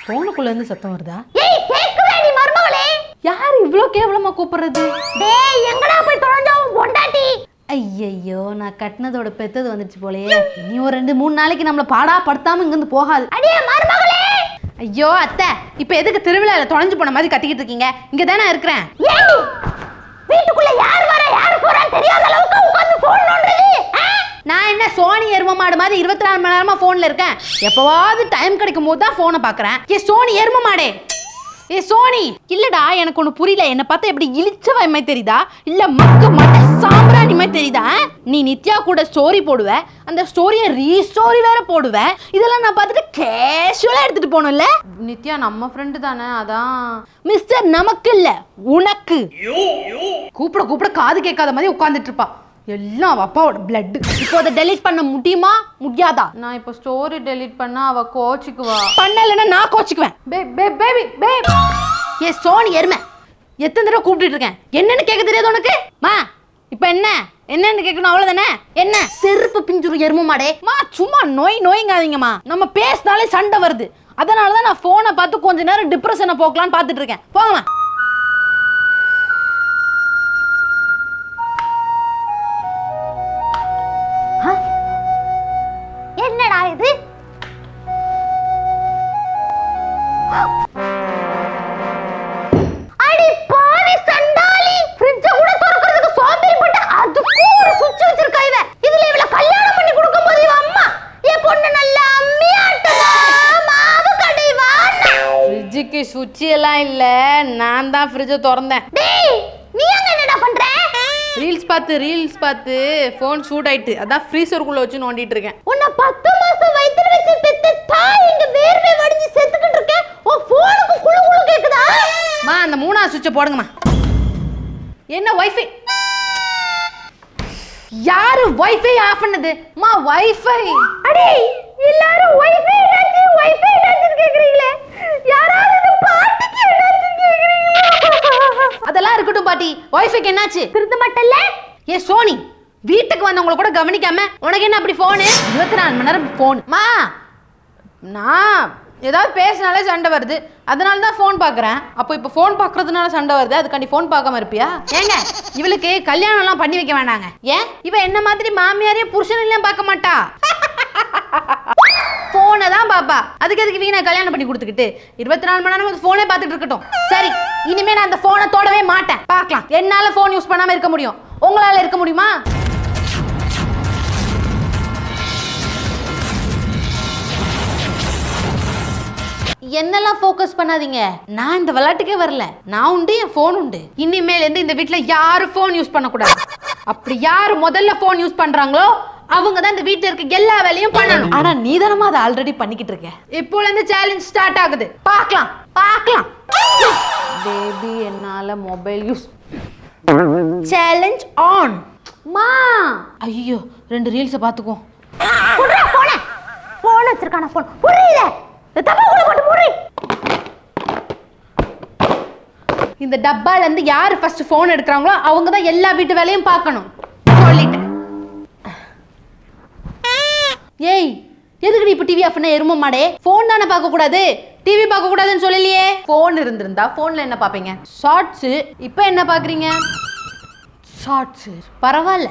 போனுக்குள்ள இருந்து சத்தம் வருதா? ஏய் கேக்குதா நீ மர்மவளே? யார் இவ்ளோ கேவலமா கூப்பிடுறது? டேய் எங்கடா போய் தொலைஞ்சா உன் பொண்டாட்டி? ஐயையோ நான் கட்டினதோட பெத்தது வந்துச்சு போலயே. நீ ஒரு 2-3 நாளைக்கு நம்மள பாடா படுத்தாம இங்க இருந்து போகாது. அடியே மர்மவளே. ஐயோ அத்தை, இப்ப எதுக்கு திருவிழால தொலைஞ்சு போன மாதிரி கத்திக்கிட்டு இருக்கீங்க? இங்க தானே இருக்கிறேன். ஏய் வீட்டுக்குள்ள யார் வர யார் போறான்னு தெரியாத அளவுக்கு உட்கார்ந்து போன் நோண்டுறீ? நான் என்ன சோனி எரும மாடு மாதிரி 24 மணி நேரமா போன்ல இருக்கேன்? எப்பவாவது டைம் கிடைக்கும் போது தான் போனை பாக்குறேன். ஏ சோனி எரும மாடே, ஏ சோனி. இல்லடா எனக்கு ஒண்ணு புரியல. என்ன பார்த்தா எப்படி இழிச்ச வயமே தெரியுதா இல்ல மக்க மட்ட சாம்பிராணி மாதிரி தெரியுதா? நீ நித்யா கூட ஸ்டோரி போடுவ, அந்த ஸ்டோரியை ரீஸ்டோரி வேற போடுவ. இதெல்லாம் நான் பார்த்துட்டு கேஷுவலா எடுத்துட்டு போகணும்ல. நித்யா நம்ம ஃப்ரெண்டு தானே, அதான். மிஸ்டர் நமக்கு இல்ல உனக்கு. கூப்பிட கூப்பிட காது கேட்காத மாதிரி உட்கார்ந்துட்டு இருப்பா. எல்லாம் அவ அப்பாவோட பிளட். இப்போ அதை டெலீட் பண்ண முடியுமா முடியாதா? நான் இப்போ ஸ்டோரி டெலீட் பண்ணா அவ கோச்சிக்குவா. பண்ணலன்னா நான் கோச்சிக்குவேன். Baby baby. ஏ சோனி எருமை, எத்தனை தடவை கூப்பிட்டு இருக்கேன், என்னன்னு கேட்க தெரியாது உனக்கு? மா இப்போ என்னன்னு கேட்கணும் அவ்வளவுதானே. என்ன செருப்பு பிஞ்சுரு எரும மாடே. மா சும்மா நோய்ங்காதீங்கம்மா. நம்ம பேசினாலே சண்டை வருது. அதனாலதான் நான் போனை பார்த்து கொஞ்ச நேரம் டிப்ரெஷனை போக்கலான்னு பார்த்துட்டு இருக்கேன். போங்கம்மா. என்னடா இது? அடி பாவி சண்டாளி, ஃப்ரிட்ஜ் கூட திறக்கிறதுக்கு சோம்பேறிப்பட்ட அதுக்கு ஒரு சுவிட்ச் வச்சிருக்கா இவ. இதுல இவள கல்யாணம் பண்ணி கொடுக்கும்போது இவ அம்மா ஏ பொண்ணு நல்ல அம்மியாட்டமா மாவு கடை வாண்ணா. ஃப்ரிட்ஜுக்கு சுவிட்ச் எல்லாம் இல்ல, நான் தான் ஃப்ரிட்ஜை திறந்தேன். டேய் நீ அங்க என்னடா பண்ற? ரீல்ஸ் பார்த்து ஃபோன் சூட் ஆயிட்டு, அதான் ஃப்ரீசருக்குள்ள வச்சு நோண்டிட்டு இருக்கேன். உன்னை 10 மாசம் வயித்துல வச்சு பெத்த தாய் இங்க வேர்வை வடிஞ்சு செத்துக்கிட்டு இருக்க. உன் போனுக்கு குளு குளு கேக்குதா? மா அந்த 3ஆவது சுவிட்சை போடுங்கம்மா. என்ன வைஃபை? யாரு வைஃபை ஆஃப் பண்ணது? மா வைஃபை. அடே எல்லாரும் வைஃபை என்னாச்சு கேக்குறீங்களே. யாராவது இந்த பாட்டிக்கு என்னாச்சு கேக்குறீங்களா? அதெல்லாம் இருக்கட்டும் பாட்டி, வைஃபைக்கு என்னாச்சு? திருந்த மாட்டல்ல? ஏ சோனி, வீட்டுக்கு வந்தவங்கள கூட கவனிக்காம உனக்கு என்ன அப்படி போனு? 24 மணி நேரம் போன். மா நான் ஏதாவது பேசினாலே சண்டை வருது, அதனால தான் ஃபோன் பார்க்குறேன். அப்போ இப்போ ஃபோன் பார்க்கறதுனால சண்டை வருது, அதுக்காண்டி ஃபோன் பார்க்காம இருப்பியா? ஏங்க இவளுக்கு கல்யாணம்லாம் பண்ணி வைக்க வேண்டாங்க. ஏன் இவ என்ன மாதிரி மாமியாரையும் புருஷனையும் பார்க்க மாட்டா, ஃபோனை தான் பாப்பா. அதுக்கு வீணா கல்யாணம் பண்ணி கொடுத்துக்கிட்டு 24 மணி நேரம் ஃபோனே பார்த்துட்டு இருக்கட்டும். சரி இனிமே நான் அந்த ஃபோனை தொடவே மாட்டேன். பார்க்கலாம், என்னால ஃபோன் யூஸ் பண்ணாம இருக்க முடியும், உங்களால இருக்க முடியுமா? என்னெல்லாம் ஃபோக்கஸ் பண்ணாதீங்க. நான் இந்த விளையாட்டுக்கே வரல. நான் உண்டு, என் ஃபோன் உண்டு. இனிமேல் இருந்து இந்த வீட்டில் யாரும் ஃபோன் யூஸ் பண்ணக்கூடாது. அப்படி யாரு முதல்ல ஃபோன் யூஸ் பண்றாங்களோ அவங்க தான் இந்த வீட்டில் இருக்க எல்லா வேலையும் பண்ணணும். ஆனா நீ தானமா அதை ஆல்ரெடி பண்ணிக்கிட்டு இருக்க. இப்போல இருந்து சேலஞ்ச் ஸ்டார்ட் ஆகுது. பார்க்கலாம். பேபி என்னால மொபைல் யூஸ் சேலஞ்ச் ஆன். மா ஐயோ 2 ரீல்ஸை பார்த்துக்கோ. போன் வச்சிருக்கான போன் புரியல. இந்த டப்பால இருந்து யாரு ஃபர்ஸ்ட் போன் எடுக்கறாங்களோ அவங்க தான் எல்லா வீட்டு வேலையும் பார்க்கணும் சொல்லிட்டேன். ஏய் எதுக்கு இப்ப டிவி ஆஃப் பண்ண எரும மாடே? போன் தானே பார்க்க கூடாது, டிவி பார்க்க கூடாதுன்னு சொல்லலையே. போன் இருந்திருந்தா போன்ல என்ன பாப்பீங்க? ஷார்ட்ஸ். இப்போ என்ன பாக்குறீங்க? ஷார்ட்ஸ். பரவாயில்ல,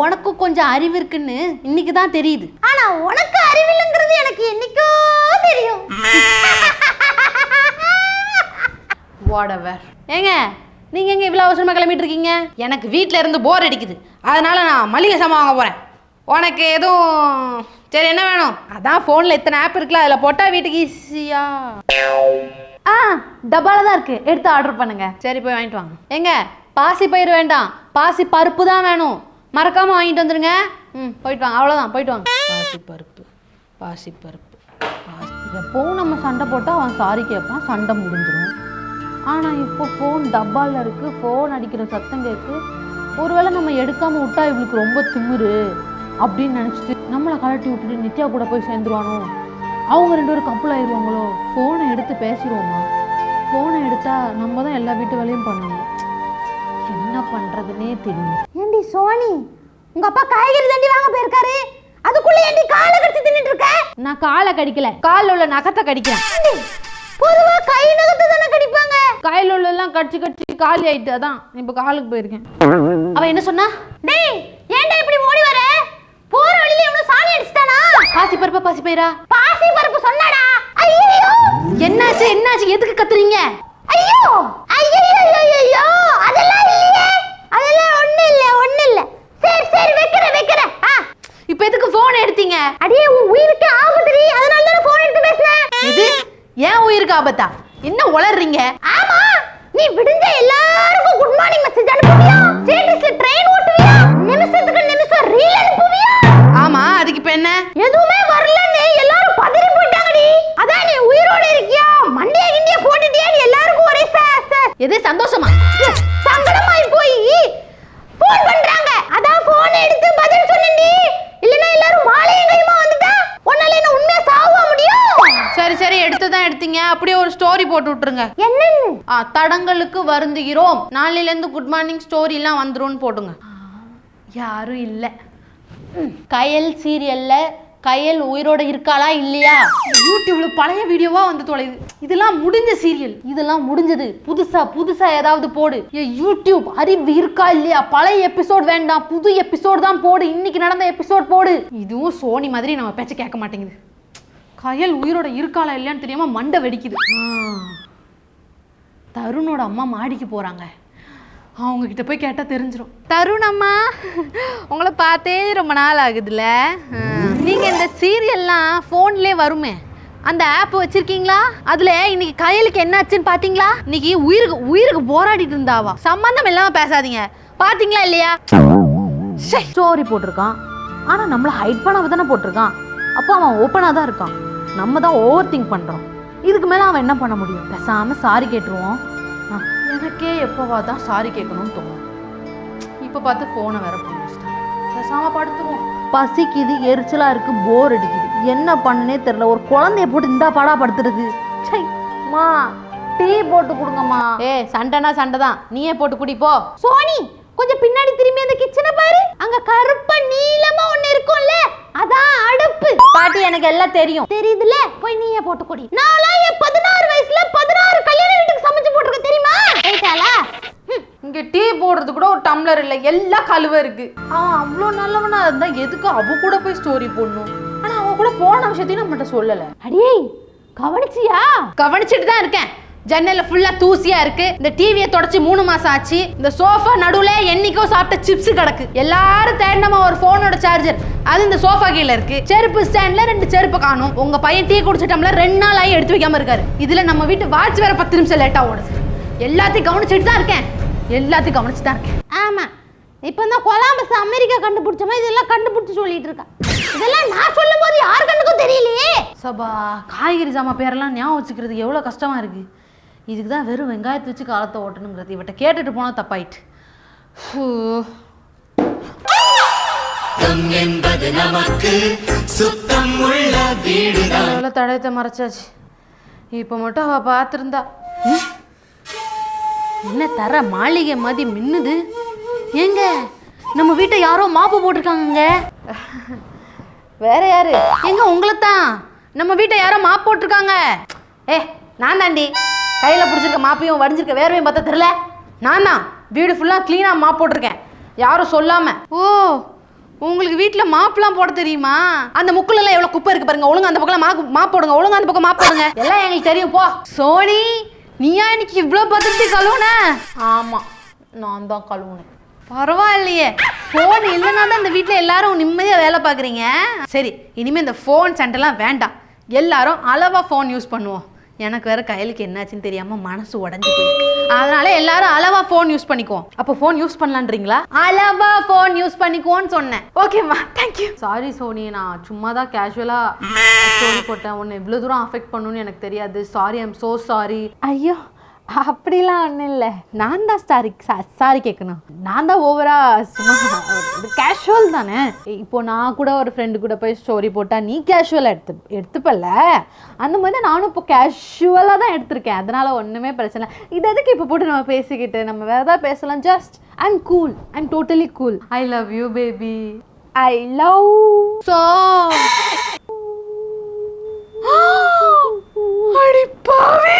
உனக்கு கொஞ்சம் அறிவு இருக்குன்னு இன்னைக்கு தான் தெரியுது. ஆனா உனக்கு அறிவில்லைங்கிறது எனக்கு என்னைக்கோ தெரியும். வாடவர். ஏங்க நீங்க எங்க இவ்வளவு அவசரமா கிளம்பிட்டு இருக்கீங்க? எனக்கு வீட்ல இருந்து போர் அடிக்குது, அதனால நான் மளிகை சாமான் வாங்க போறேன். உனக்கு எதுவும் சரி என்ன வேணும்? அதான் போன்ல இத்தனை ஆப் இருக்குல்ல, அதுல போட்டா வீட்டுக்கு ஈஸியா. டப்பால தான் இருக்கு, எடுத்து ஆர்டர் பண்ணுங்க. சரி போய் வாங்கிட்டு வாங்க. ஏங்க பாசி பயிறு வேண்டாம், பாசி பருப்பு தான் வேணும், மறக்காம வாங்கிட்டு வந்துருங்க. போயிட்டு வாங்க, அவ்வளோதான், போயிட்டு வாங்க. பாசி பருப்பு எப்போவும் நம்ம சண்டை போட்டால் அவன் சாரி கேட்பான், சண்டை முடிஞ்சிடும். ஆனால் இப்போ ஃபோன் டப்பாவில் இருக்குது, ஃபோன் அடிக்கிற சத்தம் கேட்கு. ஒருவேளை நம்ம எடுக்காமல் விட்டா இவளுக்கு ரொம்ப திமிரு அப்படின்னு நினச்சிட்டு நம்மளை கலட்டி விட்டுட்டு நித்யா கூட போய் சேர்ந்துருவானோ, அவங்க 2 பேரும் கப்புள் ஆயிடுவாங்களோ. ஃபோனை எடுத்து பேசிடுவோமா? ஃபோனை எடுத்தால் நம்ம தான் எல்லா வீட்டு வேலையும் பண்ணணும். என்ன பண்ணுறதுனே தெரியும். ஏண்டி சோனி, உங்க அப்பா காய்கறி தண்டி வாங்க போயிருக்காரு, அதுக்குள்ள ஏண்டி காலை கடிச்சு தின்னுட்டு இருக்க? நான் காலை கடிக்கல, காலில் உள்ள நகத்தை கடிக்கிறேன். பொதுவா கை நகத்தை தானே கடிப்பாங்க. கையில உள்ளதெல்லாம் கடிச்சு கடிச்சு காலி ஆயிட்டு, அதான் இப்ப காலுக்கு போயிருக்கேன். அவ என்ன சொன்னா? டேய் ஏன்டா இப்படி ஓடி வர? போற வழியில இவன சாணி அடிச்சிட்டானா? பாசி பருப்பா பாசி பயிரா? பாசி பருப்பு சொன்னாடா. ஐயோ என்னாச்சு என்னாச்சு, எதுக்கு கத்துறீங்க? ஐயோ ஐயோ ஐயோ அதெல்லாம் இல்லையே, அதெல்லாம் ஒண்ணு இல்ல. சரி சரி வைக்கிறேன். இப்ப எதுக்கு போன் எடுத்தீங்க? அடியே உன் உயிருக்கு ஆபத்துடி, அதனால தான் போன் எடுத்து பேசுனேன். எது ஏன் உயிருக்கு ஆபத்தா? என்ன உளறீங்க? ஆமா, நீ விடுஞ்ச எல்லாருக்கும் குட் மார்னிங் மெசேஜ் அனுப்புவியா? ஸ்டேட்டஸ்ல ட்ரெயின் ஓட்டுவியா? நிமிஷத்துக்கு நிமிஷம் ரீல் அனுப்புவியா? ஆமா, அதுக்கு இப்ப என்ன? எதுவுமே வரலன்னு எல்லாரும் பதறி போயிட்டாங்கடி. அதான் நீ உயிரோட இருக்கியா, மண்டைய கிண்டிய போட்டுட்டியான்னு எல்லாருக்கும் ஒரே எது சந்தோஷமா? சங்கடமாயி போய் போன் பண்றாங்க. அதான் போன் எடுத்து பதில் சொன்னேன்டி. இல்லனா எல்லாரும் மாலையும் கையுமா வந்துட்டா உன்னால என்ன உண்மையா சாவ முடியும்? சரி எடுத்து தான் எடுத்தீங்க, அப்படியே ஒரு ஸ்டோரி போட்டு விட்டுருங்க. என்னன்னு? தடங்களுக்கு வருந்துகிறோம், நாளையில இருந்து குட் மார்னிங் ஸ்டோரி எல்லாம் வந்துரும்னு போடுங்க. யாரும் இல்ல. கயல் சீரியல்ல கயல் உயிரோட இருக்காளா இல்லையா? யூடியூப்ல பழைய வீடியோவா வந்து தொலைது. இதெல்லாம் முடிஞ்ச சீரியல், இதெல்லாம் முடிஞ்சது. புதுசா ஏதாவது போடு. யூடியூப் அறிவு இருக்கா இல்லையா? பழைய எபிசோட் வேண்டாம், புது எபிசோட் தான் போடு. இன்னைக்கு நடந்த எபிசோட் போடு. இதுவும் சோனி மாதிரி நம்ம பேச்ச கேட்க மாட்டேங்குது. கயல் உயிரோட இருக்காளா இல்லையான்னு தெரியாம மண்டை வெடிக்குது. தருணோட அம்மா மாடிக்கு போறாங்க, அவங்க கிட்ட போய் கேட்டா தெரிஞ்சிடும். தருண் அம்மா, உங்களை பார்த்தே ரொம்ப நாள் ஆகுதுல்ல. நீங்க இந்த சீரியல்லாம் போன்லயே வருமே, அந்த ஆப் வச்சிருக்கீங்களா? அதுல இன்னைக்கு கயலுக்கு என்னாச்சுன்னு பாத்தீங்களா? இன்னைக்கு உயிருக்கு போராடிட்டு இருந்தாவா. சம்பந்தம் இல்லாம பேசாதீங்க. பாத்தீங்களா இல்லையா? ஸ்டோரி போட்டிருக்கான், ஆனா நம்மள ஹைட் பண்ணாம தானே போட்டிருக்கான். அப்போ அவன் ஓப்பனா தான் இருக்கான், நம்ம தான் ஓவர் திங்க் பண்றோம். இதுக்கு மேல அவன் என்ன பண்ண முடியும்? பேசாம சாரி கேட்டுருவோம். எனக்கே எப்போவா தான் சாரி கேட்கணும்னு தோணும். இப்போ பார்த்து ஃபோனை வேற பண்ணிச்சிட்டேன். பேசாம படுத்துருவோம். பசிக்குது, எரிச்சலா இருக்கு, போர் அடிக்குது, என்ன பண்ணுனே தெரியல. ஒரு குழந்தைய போட்டு இந்த பாடா படுத்துறது. மா டீ போட்டு கொடுங்கம்மா. சண்டைனா சண்டை தான், நீயே போட்டு குடிப்போ. சோனி கொஞ்சம் பின்னாடி திரும்பி அந்த கிச்சனை பாரு, அங்க கருப்ப நீலமா ஒண்ணு இருக்கும்ல, அதான் அடுப்பு. பாட்டி எனக்கு எல்லாம் தெரியும். தெரியுதுல, போய் நீயே போட்டு குடி. நான்லாம் என் 16 வயசுல 16 கல்யாண வீட்டுக்கு சமைச்சு போட்டுருக்க தெரியுமா? கேட்டாளா? இங்க டீ போடுறது கூட ஒரு டம்ளர் இல்ல, எல்லாம் கழுவ இருக்கு. அவ்வளோ நல்லவனா இருந்தா எதுக்கு அவ கூட போய் ஸ்டோரி போடணும்? ஆனா அவ கூட போன விஷயத்தையும் நம்மகிட்ட சொல்லல. அடியே கவனிச்சியா? கவனிச்சிட்டு தான் இருக்கேன். ஜன்னல்ல ஃபுல்லா தூசியா இருக்கு. இந்த டிவியை தொடச்சி 3 மாசம் ஆச்சு. இந்த சோஃபா நடுவுல என்னைக்கோ சாப்பிட்ட சிப்ஸ் கிடக்கு. எல்லாரும் தேடினமா ஒரு போனோட சார்ஜர், அது இந்த சோஃபா கீழ இருக்கு. செருப்பு ஸ்டாண்ட்ல 2 செருப்பு காணும். உங்க பையன் டீ குடிச்சிட்டோம்ல 2 நாள் ஆகி எடுத்து வைக்காம இருக்காரு. இதுல நம்ம வீட்டு வாட்ச் வேற 10 நிமிஷம் லேட்டா ஓடுது. எல்லாத்தையும் கவனிச்சுட்டு தான் இருக்கேன். ஆமா, இப்போ இந்த கொலம்பஸ் அமெரிக்கா கண்டுபிடிச்ச மாதிரி இதெல்லாம் கண்டுபிடிச்சு சொல்லிட்டு இருக்கா. இதெல்லாம் நான் சொல்லும் போது யார் கண்ணுக்கும் தெரியலையே. சபா, காய்கறி ஜாமா பேரெல்லாம் ஞாபகம் வச்சுக்கிறது எவ்வளவு கஷ்டமா இருக்கு. இதுக்கு தான் வெறும் வெங்காயத்தை வச்சு காலத்தை ஓட்டணுங்கிறது. இவட்ட கேட்டுட்டு போனா தப்பாயிட்டு. தடயத்தை மறைச்சாச்சு. இப்ப மட்டும் அவ பார்த்திருந்தா. என்ன தர மாளிகை மாதிரி மின்னுது. ஏங்க, நம்ம வீட்டை யாரோ மாப்பு போட்டிருக்காங்க. வேற யாரு? எங்க உங்களைத்தான். நம்ம வீட்டை யாரோ மாப்பு போட்டிருக்காங்க. நான் தாண்டி. கையில் பிடிச்சிருக்க மாப்பையும் வடிஞ்சிருக்க வேர்வையும் பார்த்தா தெரியல. நான் தான் வீடு ஃபுல்லாக க்ளீனாக மாப் போட்டிருக்கேன், யாரும் சொல்லாமல். ஓ, உங்களுக்கு வீட்டில் மாப்புலாம் போட தெரியுமா? அந்த முக்குலெல்லாம் எவ்வளோ குப்பை இருக்கு பாருங்க. ஒழுங்கு அந்த பக்கம் மாப் போடுங்க, ஒழுங்கு அந்த பக்கம் மாப் போடுங்க. எல்லாம் எங்களுக்கு தெரியும் போ. சோனி, நீயா இன்னைக்கு இவ்வளோ பத்திரிக்கை கழுவுன? ஆமாம், நான் தான் கழுவுனேன். பரவாயில்லையே, ஃபோன் இல்லைன்னா தான் இந்த வீட்டில் எல்லாரும் நிம்மதியாக வேலை பார்க்குறீங்க. சரி, இனிமேல் இந்த ஃபோன் சண்டைலாம் வேண்டாம். எல்லாரும் அளவாக ஃபோன் யூஸ் பண்ணுவோம். எனக்கு வேற கையிலுக்கு என்னாச்சுன்னு தெரியாம மனசு உடஞ்சி போயிருக்கு. அதனால எல்லாரும் அளவா ஃபோன் யூஸ் பண்ணிக்குவோம். அப்போ ஃபோன் யூஸ் பண்ணலான்றீங்களா? அளவா ஃபோன் யூஸ் பண்ணிக்குவோன்னு சொன்னேன். ஓகேம்மா, தேங்க்யூ. சாரி சோனி, நான் சும்மா தான் கேஷுவலா ஸ்டோரி போட்டேன். உன்னை இவ்வளோ தூரம் அஃபெக்ட் பண்ணுன்னு எனக்கு தெரியாது. Sorry, I'm so sorry. ஐயோ, அப்படிலாம் ஒன்றும் இல்லை. நான் தான் சாரி கேட்கணும். நான் தான் ஓவரா சும்மா கேஷுவல் தானே. இப்போ நான் கூட ஒரு ஃப்ரெண்டு கூட போய் ஸ்டோரி போட்டால் நீ கேஷுவலாக எடுத்துப்பல, அந்த மாதிரி தான் நானும் இப்போ கேஷுவலாக தான் எடுத்திருக்கேன். அதனால ஒன்றுமே பிரச்சனை. இது எதுக்கு இப்போ போட்டு நம்ம பேசிக்கிட்டு, நம்ம வேறு ஏதாவது பேசலாம். Just I'm cool, I'm totally cool. I love you baby. I love so. அடி பாவி.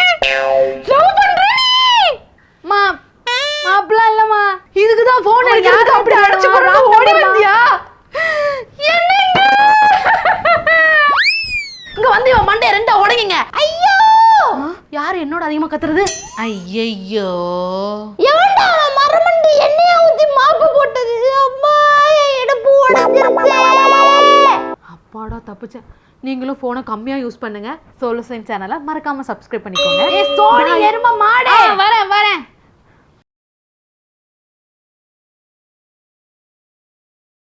யார் அதிகமா கத்துறது? ஐயையோ, ஏன்டா அவன் மரமண்டி எண்ணெய ஊத்தி மாப்பு போட்டது? அம்மா என் இடுப்பு உடைஞ்சிருச்சே. அப்பாடா தப்புச்சேன். நீங்களும் போனை கம்மியா யூஸ் பண்ணுங்க. சோலோ சயின்ஸ் சேனலை மறக்காம சப்ஸ்கிரைப் பண்ணிக்கோங்க. ஏ சோனி எருமை மாடே, வரேன் வரேன்.